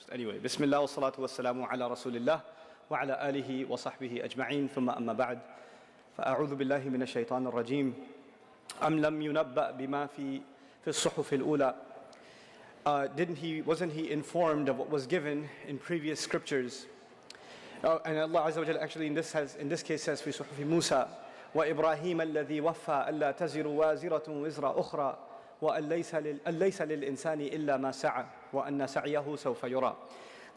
first. Anyway, Bismillah wa salatu wa salamu ala Rasulillah wa ala alihi wa sahbihi ajma'in, thumma amma ba'd. فأعوذ بالله من الشيطان الرجيم. أم لم ينبأ بما في الصحف الأولى. Wasn't he informed of what was given in previous scriptures? And Allah Azza wa Jalla actually in this case says في صحف موسى وإبراهيم الذي وفى ألا تزر وازرة وزر أخرى وأن ليس للإنسان إلا ما سعى وأن سعيه سوف يرى.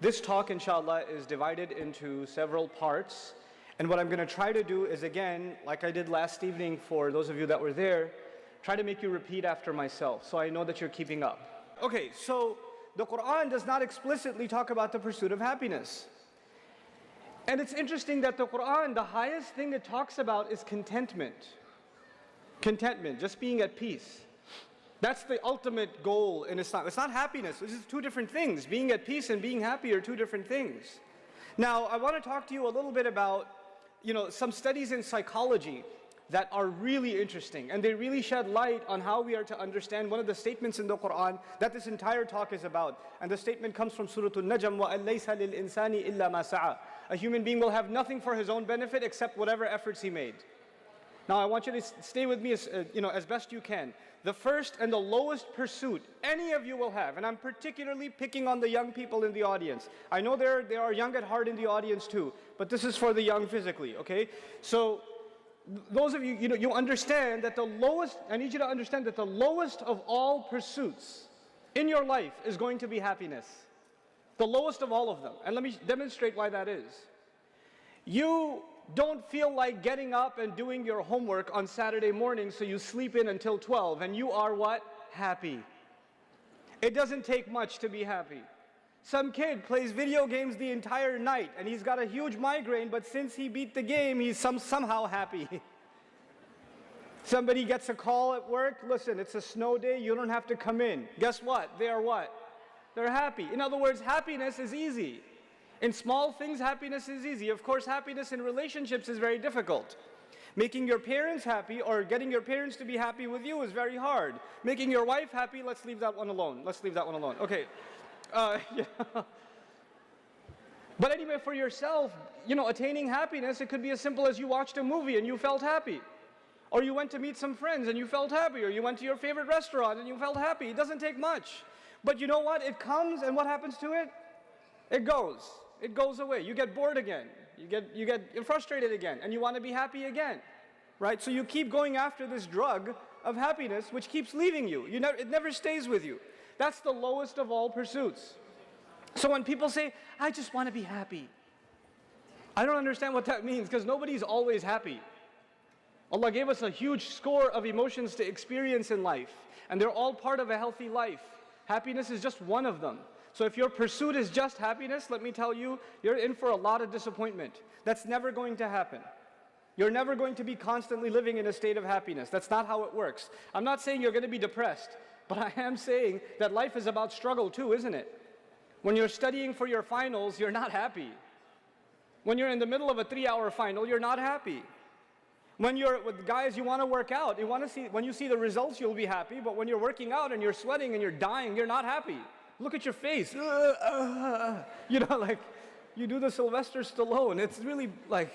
This talk inshallah is divided into several parts, and what I'm going to try to do is, again, like I did last evening for those of you that were there, try to make you repeat after myself so I know that you're keeping up. Okay, so the Quran does not explicitly talk about the pursuit of happiness. And it's interesting that the Quran, the highest thing it talks about is contentment. Contentment, just being at peace. That's the ultimate goal in Islam. It's not happiness, it's just two different things. Being at peace and being happy are two different things. Now, I want to talk to you a little bit about, some studies in psychology that are really interesting, and they really shed light on how we are to understand one of the statements in the Quran that this entire talk is about. And the statement comes from Surah An-Najm, وَأَن لَيْسَ لِلْإِنسَانِ إِلَّا مَا سَعَى. A human being will have nothing for his own benefit except whatever efforts he made. Now I want you to stay with me as best you can. The first and the lowest pursuit any of you will have, and I'm particularly picking on the young people in the audience. I know there are young at heart in the audience too, but this is for the young physically, okay? So those of you, you understand that I need you to understand that the lowest of all pursuits in your life is going to be happiness. The lowest of all of them. And let me demonstrate why that is. You don't feel like getting up and doing your homework on Saturday morning, so you sleep in until 12, and you are what? Happy. It doesn't take much to be happy. Some kid plays video games the entire night, and he's got a huge migraine, but since he beat the game, he's somehow happy. Somebody gets a call at work, listen, it's a snow day, you don't have to come in. Guess what? They are what? They're happy. In other words, happiness is easy. In small things, happiness is easy. Of course, happiness in relationships is very difficult. Making your parents happy or getting your parents to be happy with you is very hard. Making your wife happy, let's leave that one alone. Okay. Yeah. But anyway, for yourself, attaining happiness, it could be as simple as you watched a movie and you felt happy. Or you went to meet some friends and you felt happy. Or you went to your favorite restaurant and you felt happy. It doesn't take much. But you know what? It comes, and what happens to it? It goes. It goes away. You get bored again. You get frustrated again, and you want to be happy again, right? So you keep going after this drug of happiness, which keeps leaving you. It never stays with you. That's the lowest of all pursuits. So when people say, I just want to be happy, I don't understand what that means, because nobody's always happy. Allah gave us a huge score of emotions to experience in life, and they're all part of a healthy life. Happiness is just one of them. So if your pursuit is just happiness, let me tell you, you're in for a lot of disappointment. That's never going to happen. You're never going to be constantly living in a state of happiness. That's not how it works. I'm not saying you're going to be depressed, but I am saying that life is about struggle too, isn't it? When you're studying for your finals, you're not happy. When you're in the middle of a 3-hour final, you're not happy. When you're with guys, you want to work out. When you see the results, you'll be happy, but when you're working out and you're sweating and you're dying, you're not happy. Look at your face. Like you do the Sylvester Stallone. It's really like...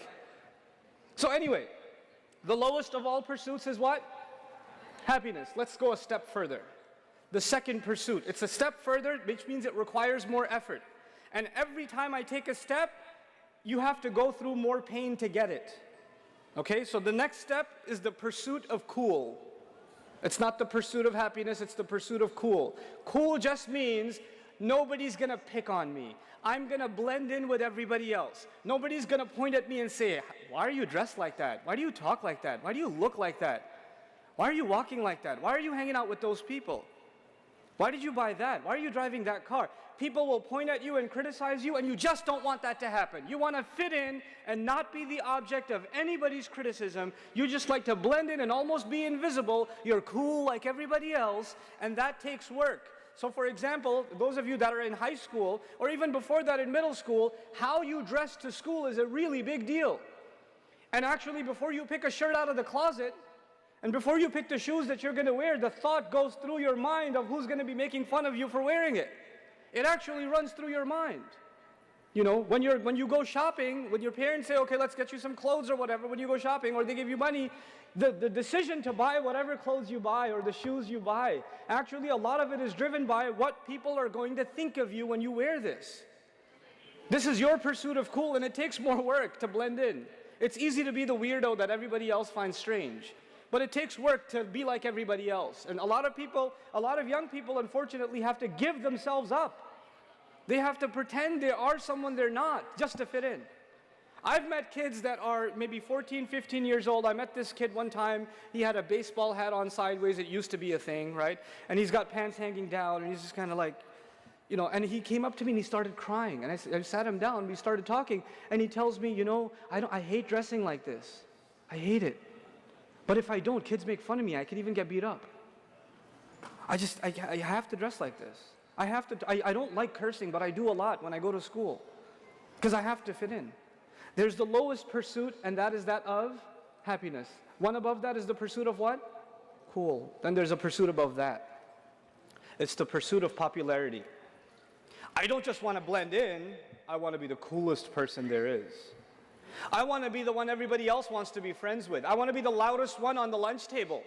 So anyway, the lowest of all pursuits is what? Happiness. Let's go a step further. The second pursuit. It's a step further, which means it requires more effort. And every time I take a step, you have to go through more pain to get it. Okay, so the next step is the pursuit of cool. It's not the pursuit of happiness, it's the pursuit of cool. Cool just means nobody's gonna pick on me. I'm gonna blend in with everybody else. Nobody's gonna point at me and say, why are you dressed like that? Why do you talk like that? Why do you look like that? Why are you walking like that? Why are you hanging out with those people? Why did you buy that? Why are you driving that car? People will point at you and criticize you, and you just don't want that to happen. You want to fit in and not be the object of anybody's criticism. You just like to blend in and almost be invisible. You're cool like everybody else, and that takes work. So for example, those of you that are in high school, or even before that in middle school, how you dress to school is a really big deal. And actually, before you pick a shirt out of the closet, and before you pick the shoes that you're going to wear, the thought goes through your mind of who's going to be making fun of you for wearing it. It actually runs through your mind. You know, when you go shopping, when your parents say, okay, let's get you some clothes or whatever, when you go shopping or they give you money, the decision to buy whatever clothes you buy or the shoes you buy, actually a lot of it is driven by what people are going to think of you when you wear this. This is your pursuit of cool, and it takes more work to blend in. It's easy to be the weirdo that everybody else finds strange, but it takes work to be like everybody else. And a lot of young people, unfortunately, have to give themselves up. They have to pretend they are someone they're not, just to fit in. I've met kids that are maybe 14, 15 years old. I met this kid one time. He had a baseball hat on sideways. It used to be a thing, right? And he's got pants hanging down, and he's just kind of like, you know, and he came up to me and he started crying. And I sat him down, we started talking, and he tells me, you know, I hate dressing like this. I hate it. But if I don't, kids make fun of me. I could even get beat up. I have to dress like this. I don't like cursing, but I do a lot when I go to school because I have to fit in. There's the lowest pursuit, and that is that of happiness. One above that is the pursuit of what? Cool. Then there's a pursuit above that. It's the pursuit of popularity. I don't just want to blend in, I want to be the coolest person there is. I want to be the one everybody else wants to be friends with. I want to be the loudest one on the lunch table.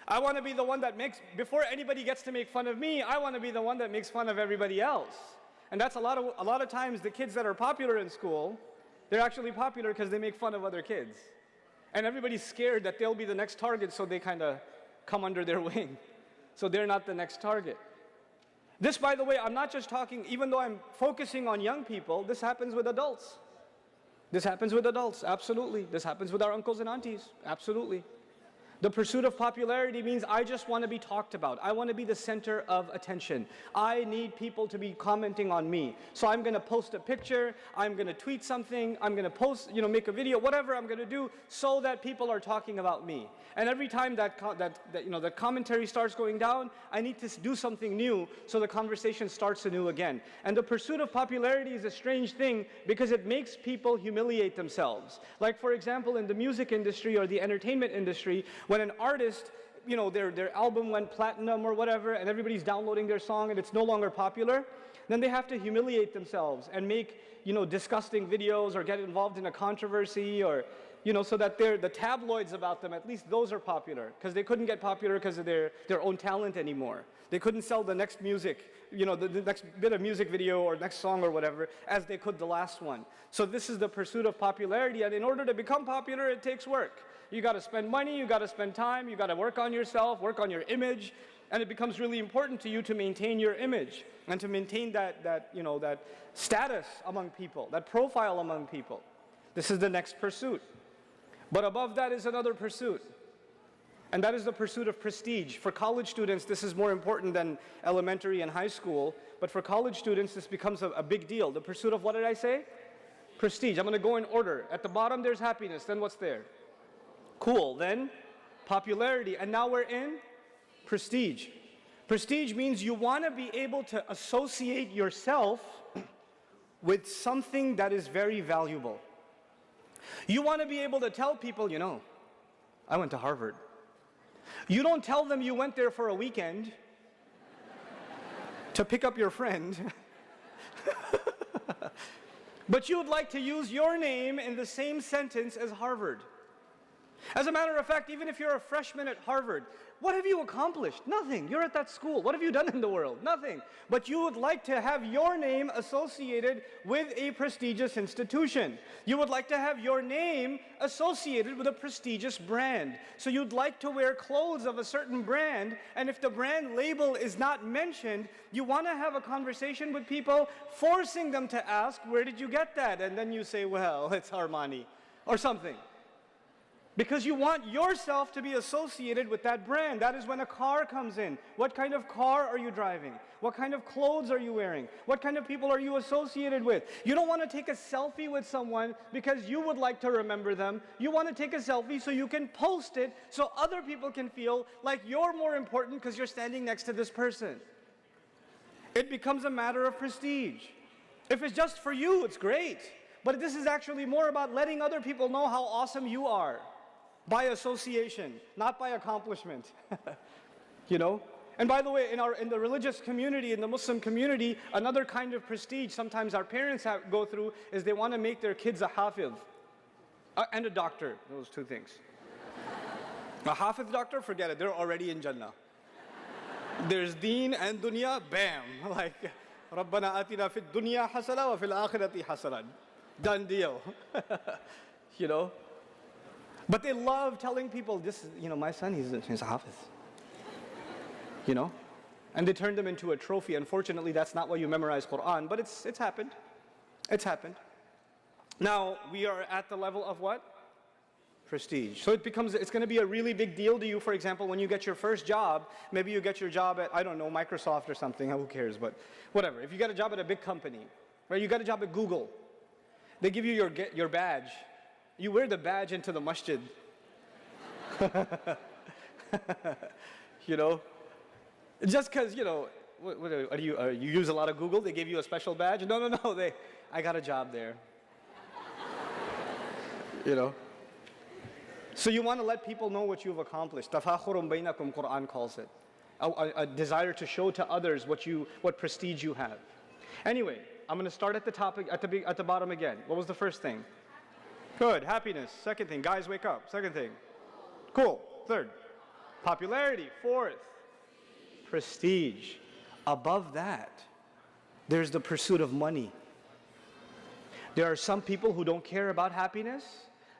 I want to be the one that before anybody gets to make fun of me, I want to be the one that makes fun of everybody else. And that's a lot of times the kids that are popular in school, they're actually popular because they make fun of other kids. And everybody's scared that they'll be the next target, so they kind of come under their wing. So they're not the next target. This, by the way, I'm not just talking, even though I'm focusing on young people, this happens with adults. This happens with adults, absolutely. This happens with our uncles and aunties, absolutely. The pursuit of popularity means I just want to be talked about. I want to be the center of attention. I need people to be commenting on me. So I'm going to post a picture, I'm going to tweet something, I'm going to post, make a video, whatever I'm going to do so that people are talking about me. And every time that commentary starts going down, I need to do something new so the conversation starts anew again. And the pursuit of popularity is a strange thing because it makes people humiliate themselves. Like, for example, in the music industry or the entertainment industry, when an artist, their album went platinum or whatever, and everybody's downloading their song and it's no longer popular, then they have to humiliate themselves and make, disgusting videos or get involved in a controversy or, so that the tabloids about them, at least those are popular, because they couldn't get popular because of their own talent anymore. They couldn't sell the next music, the next bit of music video or next song or whatever, as they could the last one. So this is the pursuit of popularity, and in order to become popular, it takes work. You got to spend money, you got to spend time, you got to work on yourself, work on your image, and it becomes really important to you to maintain your image and to maintain that status among people, that profile among people. This is the next pursuit. But above that is another pursuit, and that is the pursuit of prestige. For college students, this is more important than elementary and high school, but for college students, this becomes a big deal. The pursuit of, what did I say? Prestige. I'm going to go in order. At the bottom, there's happiness. Then what's there? Cool. Then popularity. And now we're in prestige. Prestige means you want to be able to associate yourself with something that is very valuable. You want to be able to tell people, I went to Harvard. You don't tell them you went there for a weekend to pick up your friend. But you would like to use your name in the same sentence as Harvard. As a matter of fact, even if you're a freshman at Harvard, what have you accomplished? Nothing. You're at that school. What have you done in the world? Nothing. But you would like to have your name associated with a prestigious institution. You would like to have your name associated with a prestigious brand. So you'd like to wear clothes of a certain brand, and if the brand label is not mentioned, you want to have a conversation with people, forcing them to ask, where did you get that? And then you say, well, it's Armani, or something. Because you want yourself to be associated with that brand. That is when a car comes in. What kind of car are you driving? What kind of clothes are you wearing? What kind of people are you associated with? You don't want to take a selfie with someone because you would like to remember them. You want to take a selfie so you can post it so other people can feel like you're more important because you're standing next to this person. It becomes a matter of prestige. If it's just for you, it's great. But this is actually more about letting other people know how awesome you are. By association, not by accomplishment. And And by the way, in the religious community, in the Muslim community, another kind of prestige sometimes our parents go through is they want to make their kids a hafiz and a doctor. Those two things. A hafiz doctor, forget it. They're already in Jannah. There's deen and dunya, bam. Like, Rabbana atina fid dunya hasana wa fil akhirati hasanan. Done deal. You know? But they love telling people, this, you know, my son, he's a hafiz. You know? And they turn them into a trophy. Unfortunately, that's not why you memorize Quran, but it's happened. It's happened. Now, we are at the level of what? Prestige. So it's going to be a really big deal to you, for example, when you get your first job. Maybe you get your job at, I don't know, Microsoft or something, who cares, but whatever. If you get a job at a big company, right? You got a job at Google. They give you your badge. You wear the badge into the masjid. You know? Just because, you know, you use a lot of Google, they give you a special badge? No, I got a job there. You know? So you want to let people know what you've accomplished. Tafakhurun bainakum, Quran calls it. A desire to show to others what prestige you have. Anyway, I'm going to start at the topic, at the bottom again. What was the first thing? Good, happiness. Second thing, guys wake up. Second thing, cool. Third, popularity. Fourth, prestige. Above that, there's the pursuit of money. There are some people who don't care about happiness.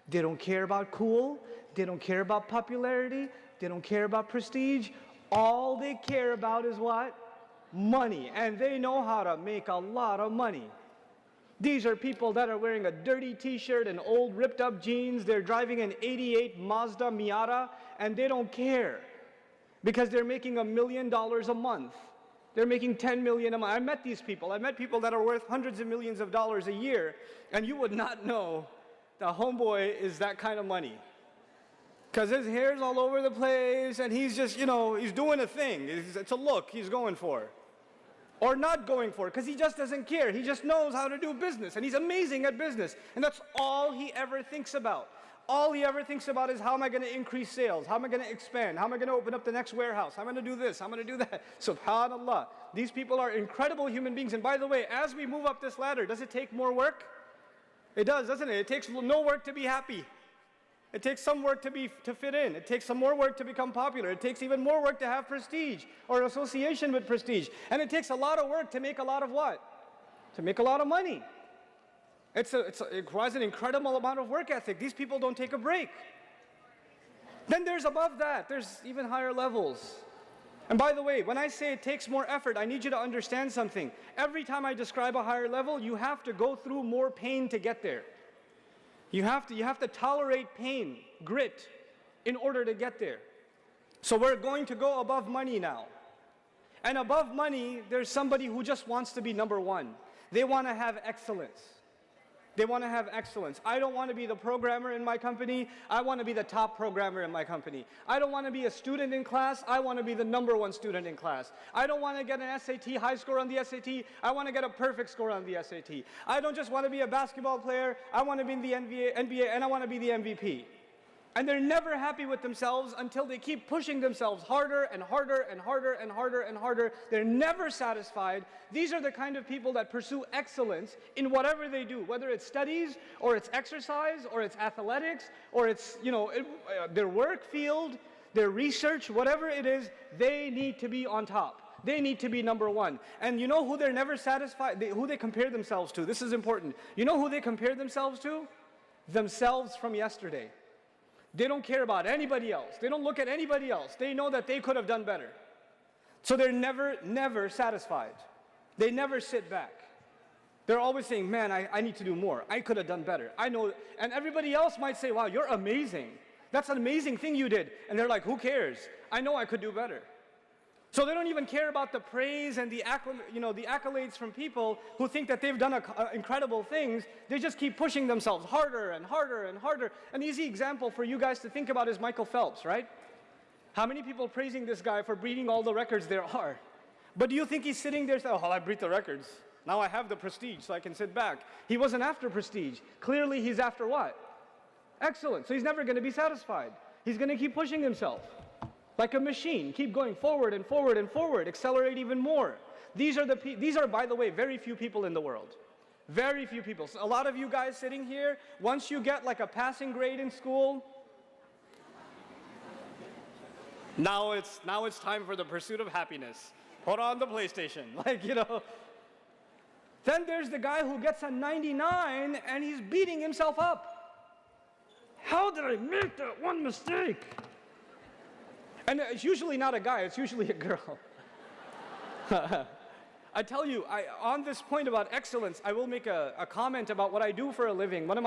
They don't care about cool. They don't care about popularity. They don't care about prestige. All they care about is what? Money. And they know how to make a lot of money. These are people that are wearing a dirty t-shirt and old ripped up jeans. They're driving an 88 Mazda Miata and they don't care because they're making $1 million a month. They're making 10 million a month. I met these people. I met people that are worth hundreds of millions of dollars a year, and you would not know the homeboy is that kind of money. Because his hair's all over the place, and he's just, you know, he's doing a thing. It's a look he's going for. Or not going for, because he just doesn't care. He just knows how to do business, and he's amazing at business. And that's all he ever thinks about. All he ever thinks about is how am I going to increase sales? How am I going to expand? How am I going to open up the next warehouse? How am I going to do this? How am I going to do that? SubhanAllah. These people are incredible human beings. And by the way, as we move up this ladder, does it take more work? It does, doesn't it? It takes no work to be happy. It takes some work to fit in. It takes some more work to become popular. It takes even more work to have prestige or association with prestige. And it takes a lot of work to make a lot of what? To make a lot of money. It requires an incredible amount of work ethic. These people don't take a break. Then there's above that. There's even higher levels. And by the way, when I say it takes more effort, I need you to understand something. Every time I describe a higher level, you have to go through more pain to get there. You have to tolerate pain, grit, in order to get there. So we're going to go above money now. And above money, there's somebody who just wants to be number one. They want to have excellence. They want to have excellence. I don't want to be the programmer in my company. I want to be the top programmer in my company. I don't want to be a student in class. I want to be the #1 student in class. I don't want to get an SAT high score on the SAT. I want to get a perfect score on the SAT. I don't just want to be a basketball player. I want to be in the NBA, and I want to be the MVP. And they're never happy with themselves until they keep pushing themselves harder and harder and harder and harder and harder. They're never satisfied. These are the kind of people that pursue excellence in whatever they do, whether it's studies or it's exercise or it's athletics or it's, you know, their work field, their research, whatever it is, they need to be on top. They need to be #1. And you know who they're never satisfied, who they compare themselves to? This is important. You know who they compare themselves to? Themselves from yesterday. They don't care about anybody else. They don't look at anybody else. They know that they could have done better. So they're never satisfied. They never sit back. They're always saying, man, I need to do more. I could have done better. I know. And everybody else might say, wow, you're amazing. That's an amazing thing you did. And they're like, who cares? I know I could do better. So they don't even care about the praise and the accolades from people who think that they've done incredible things. They just keep pushing themselves harder and harder and harder. An easy example for you guys to think about is Michael Phelps, right? How many people praising this guy for beating all the records there are? But do you think he's sitting there saying, oh, I beat the records. Now I have the prestige so I can sit back. He wasn't after prestige. Clearly he's after what? Excellence. So he's never going to be satisfied. He's going to keep pushing himself. Like a machine, keep going forward and forward and forward, accelerate even more. These are, by the way, very few people in the world. Very few people. So a lot of you guys sitting here, once you get like a passing grade in school, now it's time for the pursuit of happiness. Put on the PlayStation, like, you know. Then there's the guy who gets a 99 and he's beating himself up. How did I make that one mistake? And it's usually not a guy, it's usually a girl. I tell you, on this point about excellence, I will make a comment about what I do for a living. One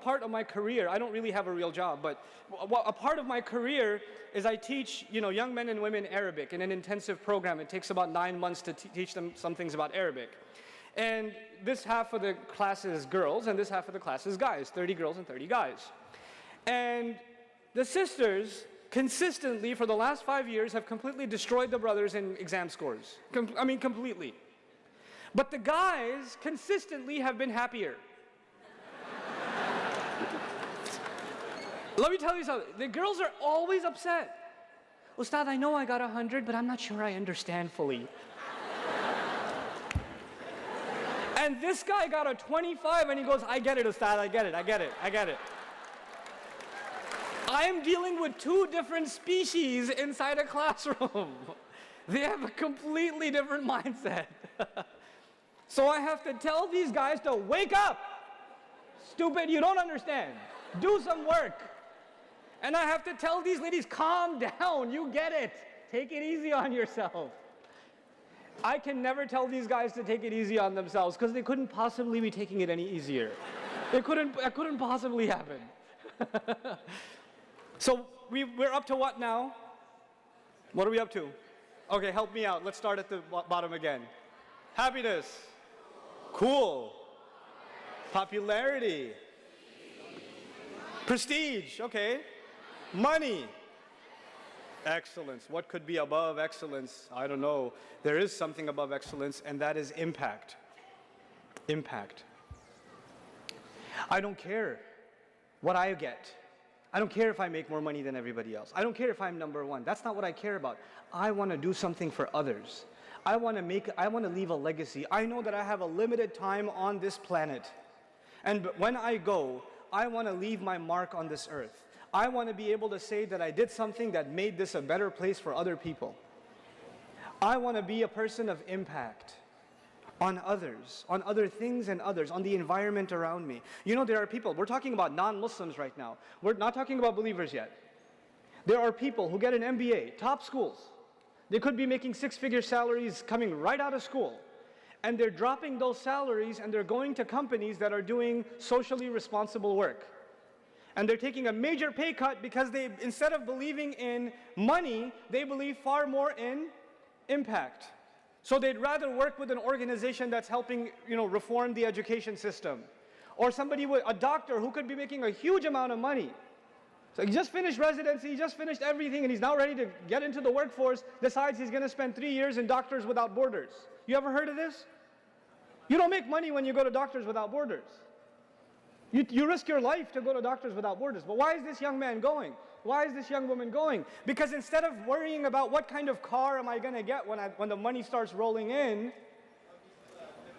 part of my career, I don't really have a real job, but a part of my career is I teach, you know, young men and women Arabic in an intensive program. It takes about 9 months to teach them some things about Arabic. And this half of the class is girls, and this half of the class is guys, 30 girls and 30 guys. And the sisters consistently, for the last 5 years, have completely destroyed the brothers in exam scores. Completely. But the guys consistently have been happier. Let me tell you something. The girls are always upset. Ustad, I know I got 100, but I'm not sure I understand fully. And this guy got a 25, and he goes, I get it, Ustad, I get it, I get it, I get it. I am dealing with two different species inside a classroom. They have a completely different mindset. So I have to tell these guys to wake up. Stupid, you don't understand. Do some work. And I have to tell these ladies, calm down, you get it. Take it easy on yourself. I can never tell these guys to take it easy on themselves because they couldn't possibly be taking it any easier. It couldn't possibly happen. So we're up to what now? What are we up to? Okay, help me out. Let's start at the bottom again. Happiness. Cool. Popularity. Prestige. Okay. Money. Excellence. What could be above excellence? I don't know. There is something above excellence, and that is impact. Impact. I don't care what I get. I don't care if I make more money than everybody else. I don't care if I'm number one. That's not what I care about. I want to do something for others. I want to leave a legacy. I know that I have a limited time on this planet. And when I go, I want to leave my mark on this earth. I want to be able to say that I did something that made this a better place for other people. I want to be a person of impact on others, on other things and others, on the environment around me. You know, there are people, we're talking about non-Muslims right now. We're not talking about believers yet. There are people who get an MBA, top schools. They could be making six-figure salaries coming right out of school. And they're dropping those salaries and they're going to companies that are doing socially responsible work. And they're taking a major pay cut because they, instead of believing in money, they believe far more in impact. So they'd rather work with an organization that's helping, you know, reform the education system. Or a doctor who could be making a huge amount of money. So he just finished residency, he just finished everything, and he's now ready to get into the workforce, decides he's going to spend 3 years in Doctors Without Borders. You ever heard of this? You don't make money when you go to Doctors Without Borders. You risk your life to go to Doctors Without Borders. But why is this young man going? Why is this young woman going? Because instead of worrying about what kind of car am I going to get when the money starts rolling in,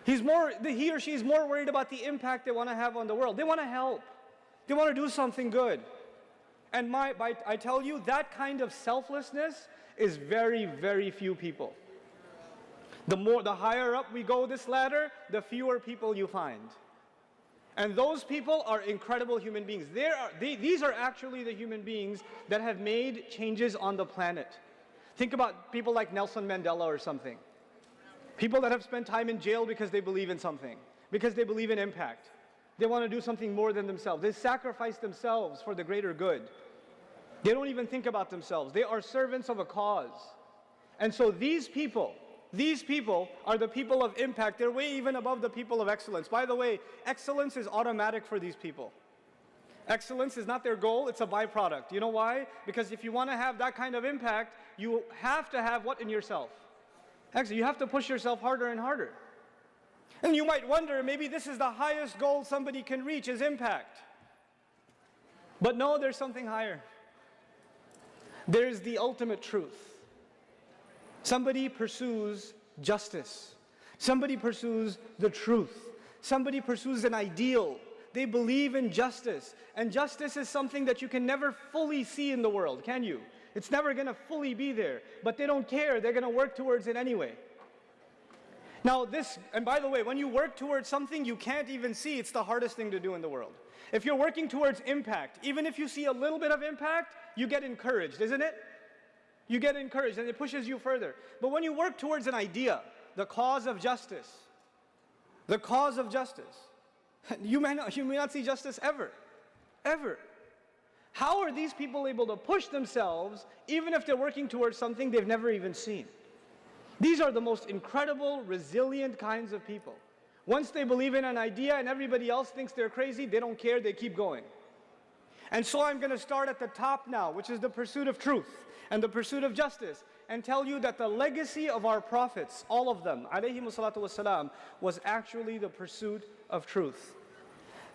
he or she is more worried about the impact they want to have on the world. They want to help. They want to do something good. And I tell you, that kind of selflessness is very, very few people. The higher up we go this ladder, the fewer people you find. And those people are incredible human beings. These are actually the human beings that have made changes on the planet. Think about people like Nelson Mandela or something. People that have spent time in jail because they believe in something, because they believe in impact. They want to do something more than themselves. They sacrifice themselves for the greater good. They don't even think about themselves. They are servants of a cause. And so these people are the people of impact. They're way even above the people of excellence. By the way, excellence is automatic for these people. Excellence is not their goal, it's a byproduct. You know why? Because if you want to have that kind of impact, you have to have what in yourself? Actually, you have to push yourself harder and harder. And you might wonder, maybe this is the highest goal somebody can reach, is impact. But no, there's something higher. There's the ultimate truth. Somebody pursues justice. Somebody pursues the truth. Somebody pursues an ideal. They believe in justice. And justice is something that you can never fully see in the world, can you? It's never going to fully be there. But they don't care. They're going to work towards it anyway. Now this, and by the way, when you work towards something you can't even see, it's the hardest thing to do in the world. If you're working towards impact, even if you see a little bit of impact, you get encouraged, isn't it? You get encouraged and it pushes you further. But when you work towards an idea, the cause of justice, you may not see justice ever. How are these people able to push themselves even if they're working towards something they've never even seen? These are the most incredible, resilient kinds of people. Once they believe in an idea and everybody else thinks they're crazy, they don't care, they keep going. And so I'm going to start at the top now, which is the pursuit of truth and the pursuit of justice, and tell you that the legacy of our prophets, all of them, alayhimu salatu wassalam, was actually the pursuit of truth.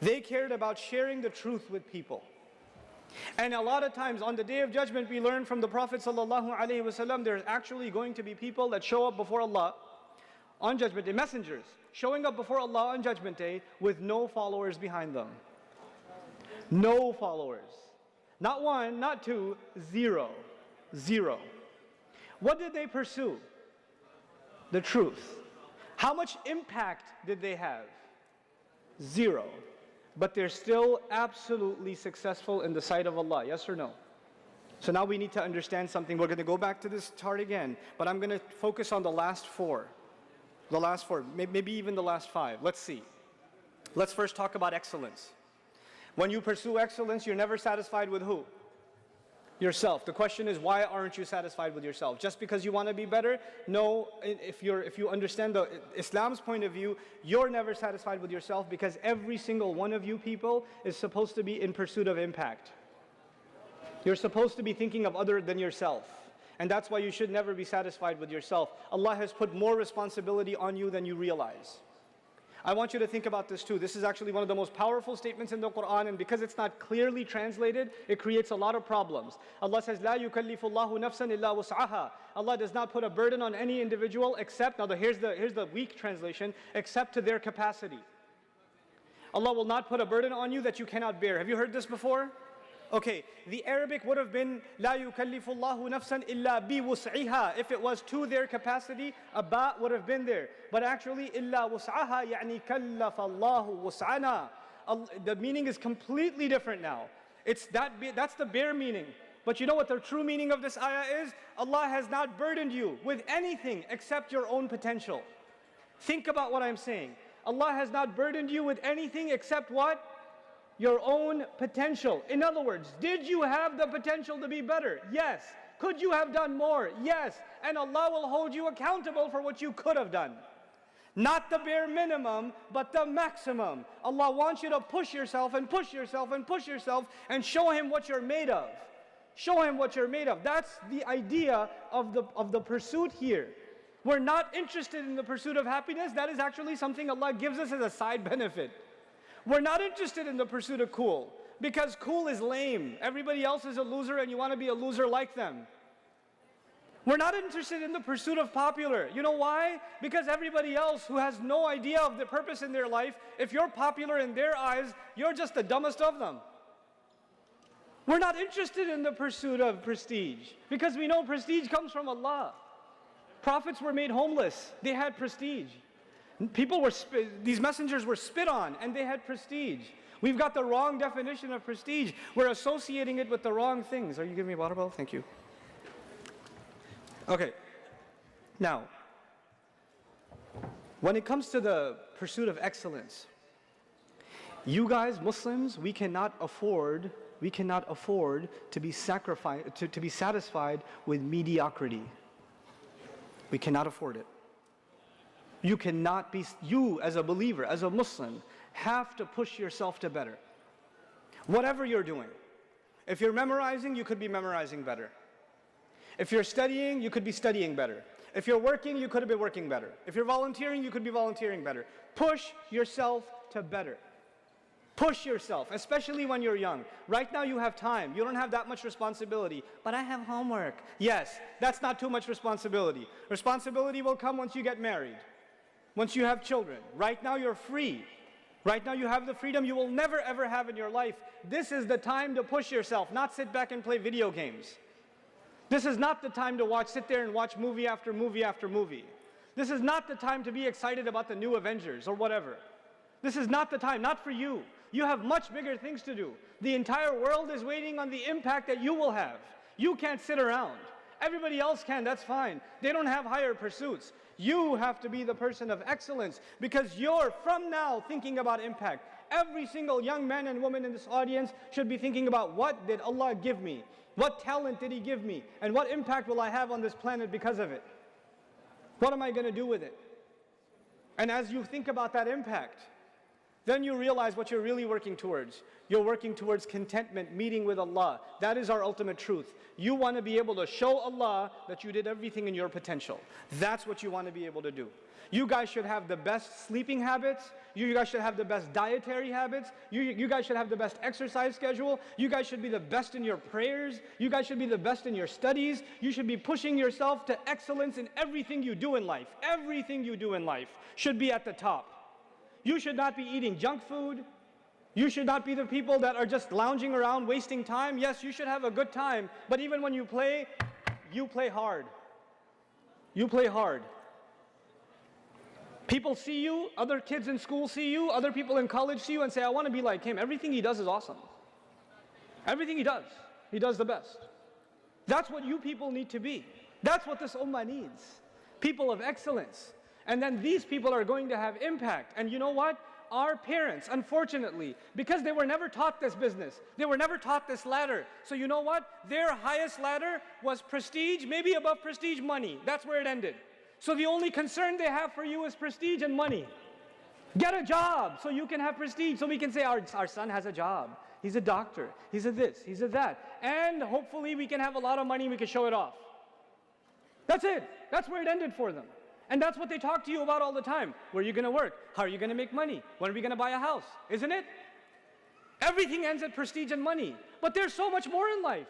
They cared about sharing the truth with people. And a lot of times on the Day of Judgment we learn from the Prophet sallallahu alaihi wasallam, there's actually going to be people that show up before Allah on Judgment Day, messengers showing up before Allah on Judgment Day with no followers behind them. No followers. Not one, not two, zero. Zero. What did they pursue? The truth. How much impact did they have? Zero. But they're still absolutely successful in the sight of Allah, yes or no? So now we need to understand something. We're going to go back to this chart again, but I'm going to focus on the last four. The last four, maybe even the last five. Let's see. Let's first talk about excellence. When you pursue excellence, you're never satisfied with who? Yourself. The question is, why aren't you satisfied with yourself? Just because you want to be better? No, if you understand Islam's point of view, you're never satisfied with yourself because every single one of you people is supposed to be in pursuit of impact. You're supposed to be thinking of other than yourself. And that's why you should never be satisfied with yourself. Allah has put more responsibility on you than you realize. I want you to think about this too. This is actually one of the most powerful statements in the Quran, and because it's not clearly translated, it creates a lot of problems. Allah says, "La yukallifullahu nafsan illa wus'aha." Allah does not put a burden on any individual except, now here's the weak translation, except to their capacity. Allah will not put a burden on you that you cannot bear. Have you heard this before? Okay, the Arabic would have been "La yukallifullahu nafsan illa bi wus'iha." If it was to their capacity, a ba would have been there. But actually, "illa wus'aha" yani kallafallahu wus'ana. The meaning is completely different now. That's the bare meaning. But you know what the true meaning of this ayah is? Allah has not burdened you with anything except your own potential. Think about what I'm saying. Allah has not burdened you with anything except what? Your own potential. In other words, did you have the potential to be better? Yes. Could you have done more? Yes. And Allah will hold you accountable for what you could have done. Not the bare minimum, but the maximum. Allah wants you to push yourself and push yourself and push yourself and show Him what you're made of. Show Him what you're made of. That's the idea of the pursuit here. We're not interested in the pursuit of happiness. That is actually something Allah gives us as a side benefit. We're not interested in the pursuit of cool, because cool is lame. Everybody else is a loser and you want to be a loser like them. We're not interested in the pursuit of popular. You know why? Because everybody else who has no idea of the purpose in their life, if you're popular in their eyes, you're just the dumbest of them. We're not interested in the pursuit of prestige, because we know prestige comes from Allah. Prophets were made homeless. They had prestige. These messengers were spit on and they had prestige. We've got the wrong definition of prestige. We're associating it with the wrong things. Are you giving me a water bottle? Thank you. Okay. Now, when it comes to the pursuit of excellence, you guys, Muslims, we cannot afford to be satisfied with mediocrity. We cannot afford it. You as a believer, as a Muslim, have to push yourself to better. Whatever you're doing. If you're memorizing, you could be memorizing better. If you're studying, you could be studying better. If you're working, you could be working better. If you're volunteering, you could be volunteering better. Push yourself to better. Push yourself, especially when you're young. Right now you have time. You don't have that much responsibility. But I have homework. Yes, that's not too much responsibility. Responsibility will come once you get married, once you have children. Right now you're free. Right now you have the freedom you will never ever have in your life. This is the time to push yourself, not sit back and play video games. This is not the time to sit there and watch movie after movie after movie. This is not the time to be excited about the new Avengers or whatever. This is not the time, not for you. You have much bigger things to do. The entire world is waiting on the impact that you will have. You can't sit around. Everybody else can, that's fine. They don't have higher pursuits. You have to be the person of excellence because you're from now thinking about impact. Every single young man and woman in this audience should be thinking about what did Allah give me? What talent did He give me? And what impact will I have on this planet because of it? What am I going to do with it? And as you think about that impact, then you realize what you're really working towards. You're working towards contentment, meeting with Allah. That is our ultimate truth. You want to be able to show Allah that you did everything in your potential. That's what you want to be able to do. You guys should have the best sleeping habits. You guys should have the best dietary habits. You guys should have the best exercise schedule. You guys should be the best in your prayers. You guys should be the best in your studies. You should be pushing yourself to excellence in everything you do in life. Everything you do in life should be at the top. You should not be eating junk food. You should not be the people that are just lounging around wasting time. Yes, you should have a good time, but even when you play hard. You play hard. People see you, other kids in school see you, other people in college see you and say, I want to be like him. Everything he does is awesome. Everything he does the best. That's what you people need to be. That's what this ummah needs. People of excellence. And then these people are going to have impact. And you know what? Our parents, unfortunately, because they were never taught this business, they were never taught this ladder. So you know what? Their highest ladder was prestige, maybe above prestige, money. That's where it ended. So the only concern they have for you is prestige and money. Get a job so you can have prestige, so we can say our son has a job. He's a doctor. He's a this. He's a that. And hopefully we can have a lot of money and we can show it off. That's it. That's where it ended for them. And that's what they talk to you about all the time. Where are you going to work? How are you going to make money? When are we going to buy a house? Isn't it? Everything ends at prestige and money. But there's so much more in life.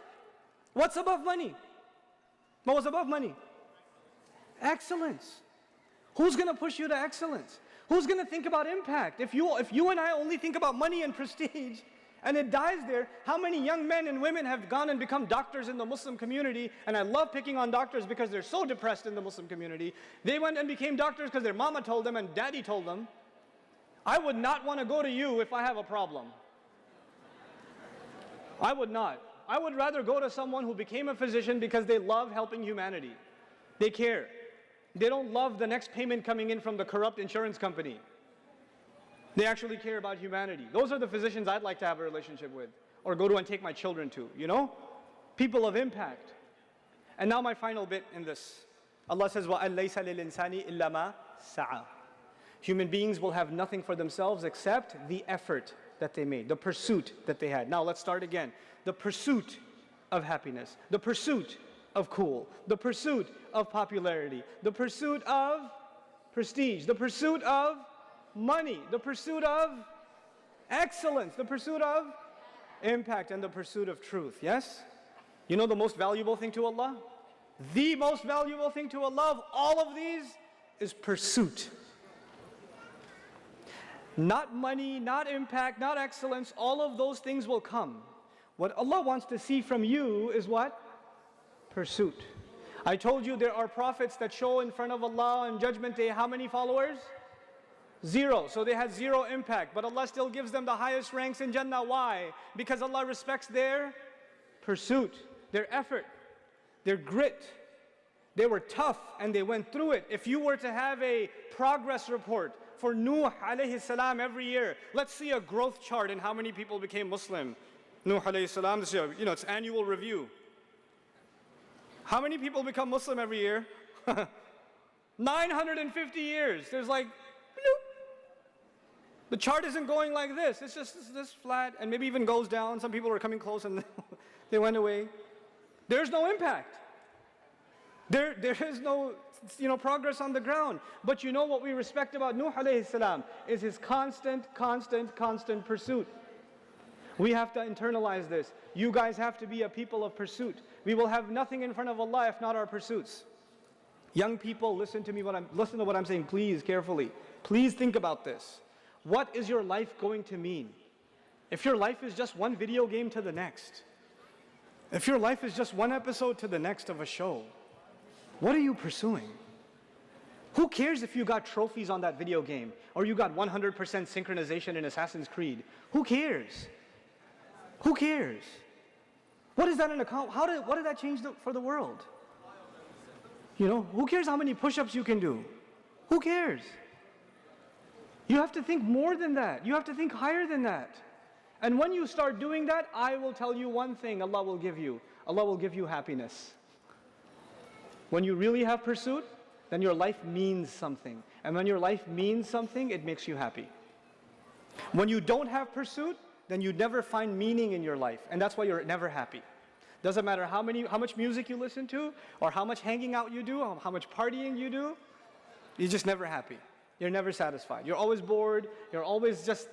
What's above money? What was above money? Excellence. Who's going to push you to excellence? Who's going to think about impact? If you and I only think about money and prestige, and it dies there, how many young men and women have gone and become doctors in the Muslim community? And I love picking on doctors because they're so depressed in the Muslim community. They went and became doctors because their mama told them and daddy told them. I would not want to go to you if I have a problem. I would not. I would rather go to someone who became a physician because they love helping humanity. They care. They don't love the next payment coming in from the corrupt insurance company. They actually care about humanity. Those are the physicians I'd like to have a relationship with, or go to and take my children to, you know? People of impact. And now my final bit in this. Allah says, وَأَن لَيْسَ لِلْإِنسَانِ إِلَّا مَا سَعَى. Human beings will have nothing for themselves except the effort that they made, the pursuit that they had. Now let's start again. The pursuit of happiness, the pursuit of cool, the pursuit of popularity, the pursuit of prestige, the pursuit of money, the pursuit of excellence, the pursuit of impact, and the pursuit of truth. Yes? You know the most valuable thing to Allah? The most valuable thing to Allah of all of these is pursuit. Not money, not impact, not excellence, all of those things will come. What Allah wants to see from you is what? Pursuit. I told you there are prophets that show in front of Allah on Judgment Day how many followers? 0. So they had 0 impact, but Allah still gives them the highest ranks in Jannah. Why? Because Allah respects their pursuit, their effort, their grit. They were tough and they went through it. If you were to have a progress report for Nuh alayhi salam every year, let's see a growth chart in how many people became Muslim. Nuh alayhi salam, this year, you know, it's annual review. How many people become Muslim every year? 950 years. There's like, bloop. The chart isn't going like this. It's just this flat and maybe even goes down. Some people were coming close and they went away. There's no impact. There is no, progress on the ground. But you know what we respect about Nuh alayhi salam is his constant pursuit. We have to internalize this. You guys have to be a people of pursuit. We will have nothing in front of Allah if not our pursuits. Young people, listen to what I'm saying, please, carefully. Please think about this. What is your life going to mean? If your life is just one video game to the next, if your life is just one episode to the next of a show, what are you pursuing? Who cares if you got trophies on that video game or you got 100% synchronization in Assassin's Creed? Who cares? Who cares? What is that an account? What did that change for the world? Who cares how many push-ups you can do? Who cares? You have to think more than that. You have to think higher than that. And when you start doing that, I will tell you one thing Allah will give you. Allah will give you happiness. When you really have pursuit, then your life means something. And when your life means something, it makes you happy. When you don't have pursuit, then you never find meaning in your life. And that's why you're never happy. Doesn't matter how much music you listen to, or how much hanging out you do, or how much partying you do, you're just never happy. You're never satisfied. You're always bored. You're always just,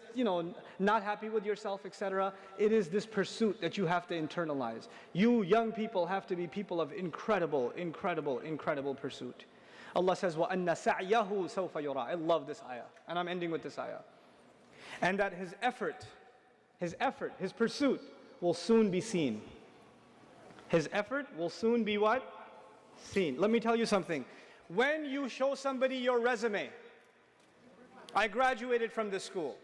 not happy with yourself, etc. It is this pursuit that you have to internalize. You young people have to be people of incredible pursuit. Allah says, وَأَنَّ سَعْيَهُ سَوْفَ يُرَى. I love this ayah. And I'm ending with this ayah. And that his effort, his pursuit will soon be seen. His effort will soon be what? Seen. Let me tell you something. When you show somebody your resume, I graduated from this school.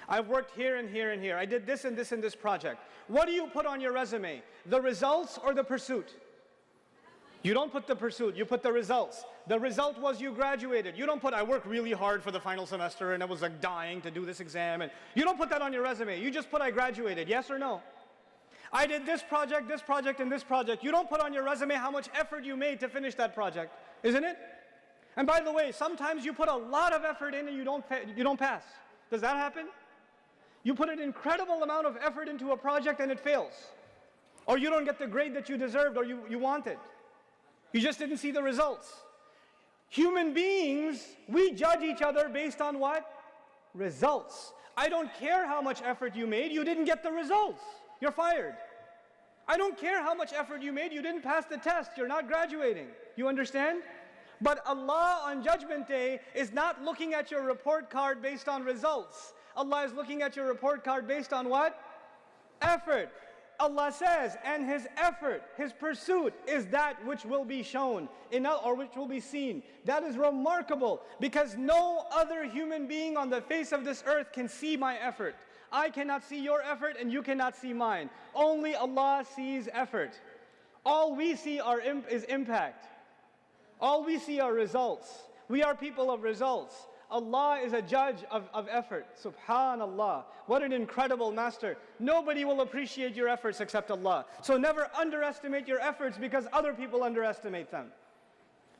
I've worked here and here and here. I did this and this and this project. What do you put on your resume? The results or the pursuit? You don't put the pursuit, you put the results. The result was you graduated. You don't put, I worked really hard for the final semester and I was like dying to do this exam. And you don't put that on your resume. You just put, I graduated. Yes or no? I did this project, and this project. You don't put on your resume how much effort you made to finish that project, isn't it? And by the way, sometimes you put a lot of effort in and you don't pass. Does that happen? You put an incredible amount of effort into a project and it fails. Or you don't get the grade that you deserved or you wanted. You just didn't see the results. Human beings, we judge each other based on what? Results. I don't care how much effort you made, you didn't get the results. You're fired. I don't care how much effort you made, you didn't pass the test, you're not graduating. You understand? But Allah on Judgment Day is not looking at your report card based on results. Allah is looking at your report card based on what? Effort. Allah says, and his effort, his pursuit is that which will be shown, or which will be seen. That is remarkable because no other human being on the face of this earth can see my effort. I cannot see your effort and you cannot see mine. Only Allah sees effort. All we see is impact. All we see are results. We are people of results. Allah is a judge of effort. Subhanallah. What an incredible master. Nobody will appreciate your efforts except Allah. So never underestimate your efforts because other people underestimate them.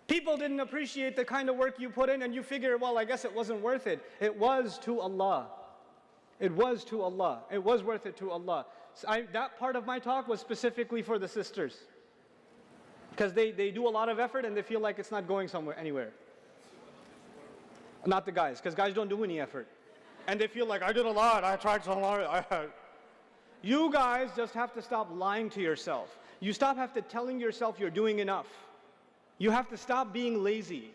People didn't appreciate the kind of work you put in and you figure, well, I guess it wasn't worth it. It was to Allah. It was to Allah. It was worth it to Allah. So that part of my talk was specifically for the sisters. Because they do a lot of effort and they feel like it's not going anywhere. Not the guys, because guys don't do any effort. And they feel like, I did a lot, I tried so hard. You guys just have to stop lying to yourself. You have to telling yourself you're doing enough. You have to stop being lazy.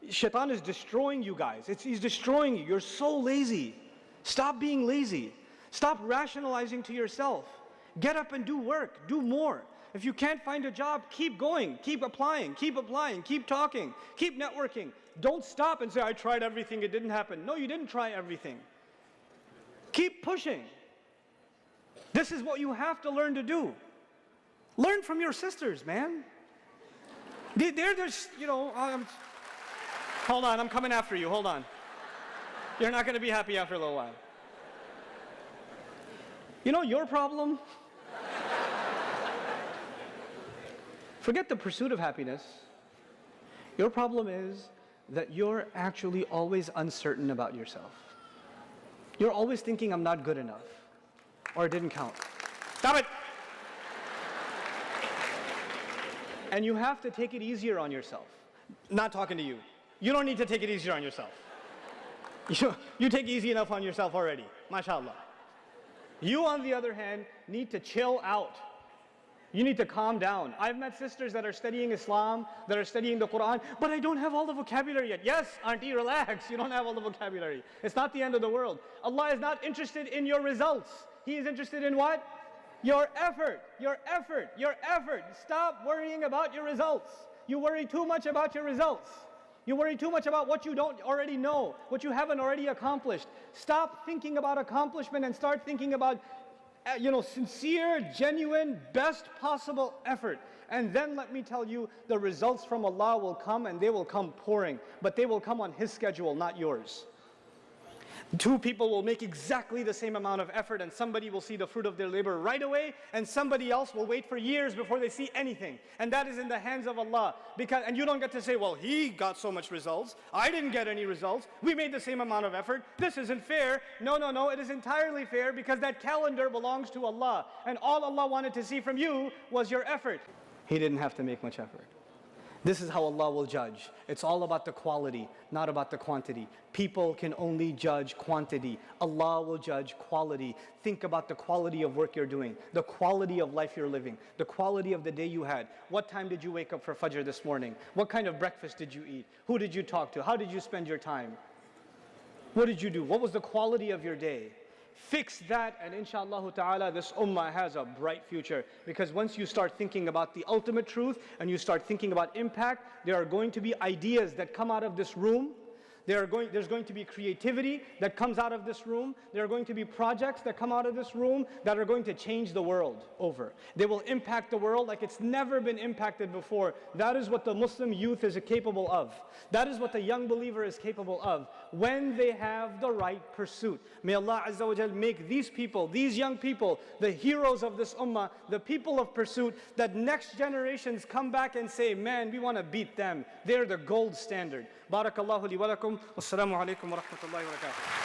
Shaitan is destroying you guys. He's destroying you. You're so lazy. Stop being lazy. Stop rationalizing to yourself. Get up and do work. Do more. If you can't find a job, keep going. Keep applying. Keep talking. Keep networking. Don't stop and say, I tried everything, it didn't happen. No, you didn't try everything. Keep pushing. This is what you have to learn to do. Learn from your sisters, man. They're just, hold on, I'm coming after you, hold on. You're not going to be happy after a little while. Your problem? Forget the pursuit of happiness. Your problem is that you're actually always uncertain about yourself. You're always thinking, I'm not good enough, or it didn't count. Stop it! And you have to take it easier on yourself. Not talking to you. You don't need to take it easier on yourself. You take easy enough on yourself already, mashallah. You, on the other hand, need to chill out. You need to calm down. I've met sisters that are studying Islam, that are studying the Quran, but I don't have all the vocabulary yet. Yes, auntie, relax. You don't have all the vocabulary. It's not the end of the world. Allah is not interested in your results. He is interested in what? Your effort, your effort, your effort. Stop worrying about your results. You worry too much about your results. You worry too much about what you don't already know, what you haven't already accomplished. Stop thinking about accomplishment and start thinking about, sincere, genuine, best possible effort. And then let me tell you, the results from Allah will come, and they will come pouring, but they will come on His schedule, not yours. Two people will make exactly the same amount of effort, and somebody will see the fruit of their labor right away, and somebody else will wait for years before they see anything. And that is in the hands of Allah. And you don't get to say, well, he got so much results, I didn't get any results, we made the same amount of effort, this isn't fair. No, it is entirely fair, because that calendar belongs to Allah, and all Allah wanted to see from you was your effort. He didn't have to make much effort. This is how Allah will judge. It's all about the quality, not about the quantity. People can only judge quantity. Allah will judge quality. Think about the quality of work you're doing, the quality of life you're living, the quality of the day you had. What time did you wake up for Fajr this morning? What kind of breakfast did you eat? Who did you talk to? How did you spend your time? What did you do? What was the quality of your day? Fix that, and inshallah ta'ala, this ummah has a bright future. Because once you start thinking about the ultimate truth and you start thinking about impact, there are going to be ideas that come out of this room. There's going to be creativity that comes out of this room. There are going to be projects that come out of this room that are going to change the world over. They will impact the world like it's never been impacted before. That is what the Muslim youth is capable of. That is what the young believer is capable of when they have the right pursuit. May Allah Azza wa Jal make these people, these young people, the heroes of this ummah, the people of pursuit, that next generations come back and say, man, we want to beat them. They're the gold standard. Barakallahu li wa lakum. Wassalamu alaikum wa rahmatullahi wa barakatuh.